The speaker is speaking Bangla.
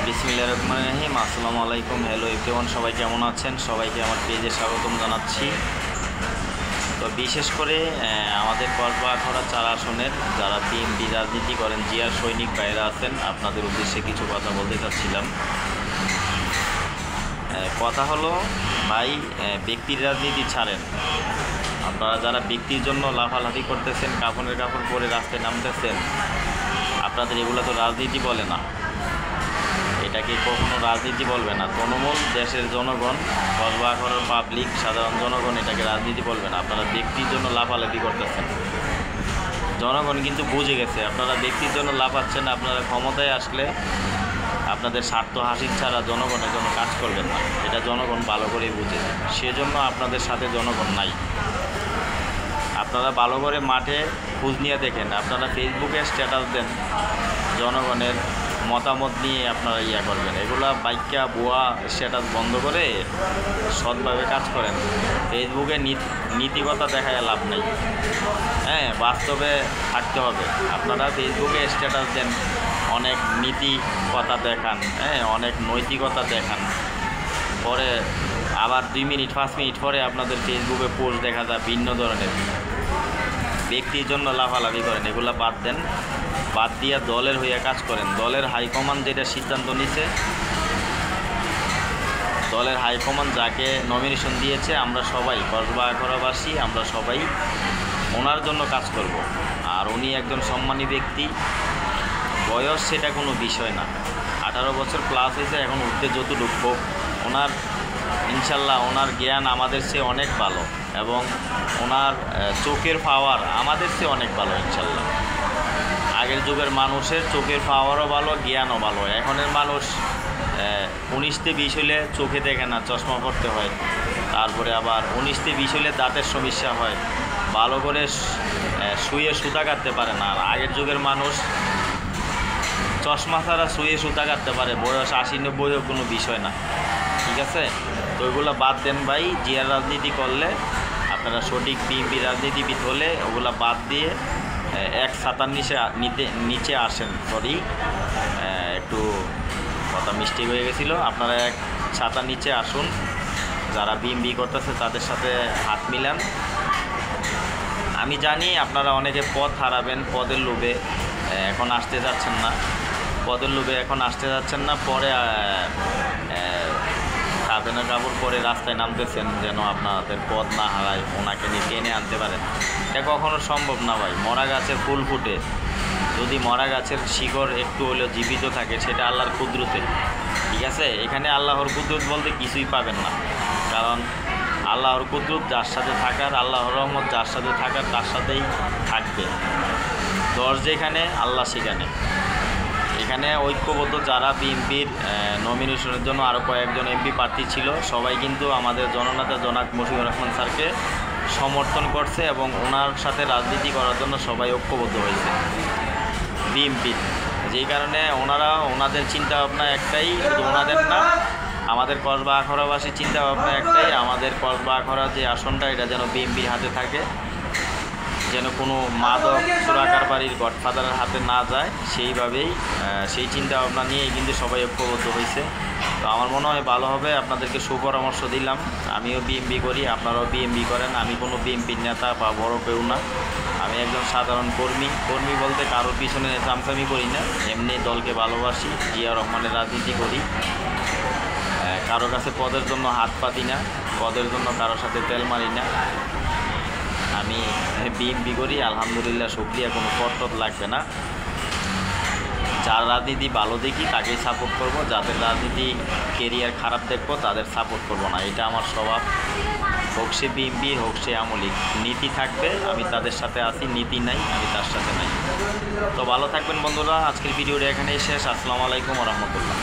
বিসমিল্লাহির রহমানির রহিম। আসসালামু আলাইকুম। হ্যালো এভরিওয়ান, সবাই কেমন আছেন? সবাইকে আমার পেজে স্বাগতম জানাচ্ছি। তো বিশেষ করে আমাদের কসবা-আখাউড়া 4 আসনের যারা বিএনপি রাজনীতি করেন, জিয়ার সৈনিক ভাইয়েরা আছেন, আপনাদের উদ্দেশ্যে কিছু কথা বলতে চাচ্ছিলাম। কথা হলো ভাই, ব্যক্তির রাজনীতি ছাড়েন। আপনারা যারা ব্যক্তির জন্য লাফালাফি করতেছেন, কাপড়ের কাপড় পরে রাস্তায় নামতেছেন, আপনাদের এগুলো তো রাজনীতি বলে না, এটাকে কখনো রাজনীতি বলবে না। তৃণমূল দেশের জনগণ, কসবা-আখাউড়ার পাবলিক, সাধারণ জনগণ এটাকে রাজনীতি বলবে না। আপনারা ব্যক্তির জন্য লাফালাফি করতেছেন, জনগণ কিন্তু বুঝে গেছে আপনারা ব্যক্তির জন্য লাফাচ্ছেন। আপনারা ক্ষমতায় আসলে আপনাদের স্বার্থ হাসিল ছাড়া জনগণের জন্য কাজ করবেন না, এটা জনগণ ভালো করেই বুঝে। সেজন্য আপনাদের সাথে জনগণ নাই। আপনারা ভালো করে মাঠে খোঁজ নিয়ে দেখেন, আপনারা ফেসবুকে স্ট্যাটাস দেন, জনগণের মতামত নিয়ে আপনারা করবেন। এগুলা বাইকা ভুয়া স্ট্যাটাস বন্ধ করে সৎভাবে কাজ করেন। ফেসবুকে নীতিকতা দেখায় লাভ নেই, বাস্তবে থাকতে হবে। আপনারা ফেসবুকে স্ট্যাটাস দেন, অনেক নীতিকতা দেখান, অনেক নৈতিকতা দেখান, পরে আবার 2 মিনিট 5 মিনিট পরে আপনাদের ফেসবুকে পোস্ট দেখা যায় ভিন্ন ধরনের। ব্যক্তির জন্য লাফালাফি করেন, এগুলো বাদ দেন। বাদ দিয়ে দলের হইয়া কাজ করেন। দলের হাইকমান্ড যেটা সিদ্ধান্ত নিছে, দলের হাইকমান্ড যাকে নমিনেশন দিয়েছে, আমরা সবাই কসবা-আখাউড়াবাসী আমরা সবাই ওনার জন্য কাজ করব। আর উনি একজন সম্মানী ব্যক্তি, বয়স সেটা কোনো বিষয় না। 18 বছর প্লাস হয়েছে, এখন উঠতে যতটুকু হোক, ওনার ইনশাল্লাহ ওনার জ্ঞান আমাদের চেয়ে অনেক ভালো এবং ওনার চোখের পাওয়ার আমাদের চেয়ে অনেক ভালো ইনশাল্লাহ। আগের যুগের মানুষের চোখের পাওয়ারও ভালো, জ্ঞানও ভালো। এখনের মানুষ 19-20 হলে চোখে দেখে না, চশমা পড়তে হয়। তারপরে আবার 19-20 হলে দাঁতের সমস্যা হয়, ভালো করে শুয়ে সুতা কাটতে পারে না। আর আগের যুগের মানুষ চশমা ছাড়া শুয়ে সুতা কাটতে পারে, বয়স 80-90 কোনো বিষয় না। ঠিক আছে, তো ওইগুলো বাদ দেন ভাই। জিয়ার রাজনীতি করলে আপনারা সঠিক বিএনপি রাজনীতিবিদ হলে ওগুলো বাদ দিয়ে এক ছাতার নিচে আসেন। সরি, একটু কথা মিস্টেক হয়ে গেছিলো। আপনারা এক ছাতার নিচে আসুন, যারা বিএনপি করতেছে তাদের সাথে হাত মিলান। আমি জানি আপনারা অনেকে পদ হারাবেন, পদের লোভে এখন আসতে যাচ্ছেন না, পরে কাপড়ের কাপড় পরে রাস্তায় নামতেছেন যেন আপনাদের পদ না হারায়, ওনাকে নিয়ে টেনে আনতে পারেন। এটা কখনো সম্ভব না ভাই। মরা গাছের ফুল ফুটে, যদি মরা গাছের শিকড় একটু হলেও জীবিত থাকে, সেটা আল্লাহর কুদরতে। ঠিক আছে, এখানে আল্লাহর কুদরত বলতে কিছুই পাবেন না, কারণ আল্লাহর কুদরত যার সাথে থাকার, আল্লাহর রহমত যার সাথে থাকার তার সাথেই থাকবে। দশ যেখানে আল্লাহ সেখানে। এখানে ঐক্যবদ্ধ যারা বিএনপির নমিনেশনের জন্য আরও কয়েকজন এমপি প্রার্থী ছিল, সবাই কিন্তু আমাদের জননেতা জনাব মুজিবুর রহমান স্যারকে সমর্থন করছে এবং ওনার সাথে রাজনীতি করার জন্য সবাই ঐক্যবদ্ধ হয়েছে বিএনপির। যেই কারণে ওনাদের চিন্তাভাবনা একটাই, শুধু ওনাদের না, আমাদের কসবা-আখাউড়াবাসীর চিন্তাভাবনা একটাই, আমাদের কসবা-আখাউড়া যে আসনটা এটা যেন বিএনপির হাতে থাকে, যেন কোনো মাদক চোরাকারবারির গডফাদারের হাতে না যায়, সেইভাবেই সেই চিন্তা ভাবনা নিয়েই কিন্তু সবাই ঐক্যবদ্ধ হয়েছে। তো আমার মনে হয় ভালো হবে। আপনাদেরকে সুপরামর্শ দিলাম। আমিও বিএনপি করি, আপনারাও বিএনপি করেন। আমি কোনো বিএনপির নেতা বা বড় কেউ না, আমি একজন সাধারণ কর্মী বলতে কারোর পিছনে চামচামি করি না, এমনি দলকে ভালোবাসি, জিয়া রহমানের রাজনীতি করি। কারো কাছে পদের জন্য হাত পাতি না, পদের জন্য কারোর সাথে তেল মারি না। আমি বিএনপি করি, আলহামদুলিল্লাহ, শুকরিয়া। কোনো পদ লাগবে না। যার রাজনীতি ভালো দেখি তাকেই সাপোর্ট করব, যাদের রাজনীতি কেরিয়ার খারাপ দেখবো তাদের সাপোর্ট করব না। এটা আমার স্বভাব। হোক সে বিএনপি, হোক সে আওয়ামী লীগ, নীতি থাকবে আমি তাদের সাথে আছি, নীতি নাই আমি তার সাথে নাই। তো ভালো থাকবেন বন্ধুরা। আজকের ভিডিওটা এখানেই শেষ। আসসালামু আলাইকুম ওয়া রাহমাতুল্লাহ।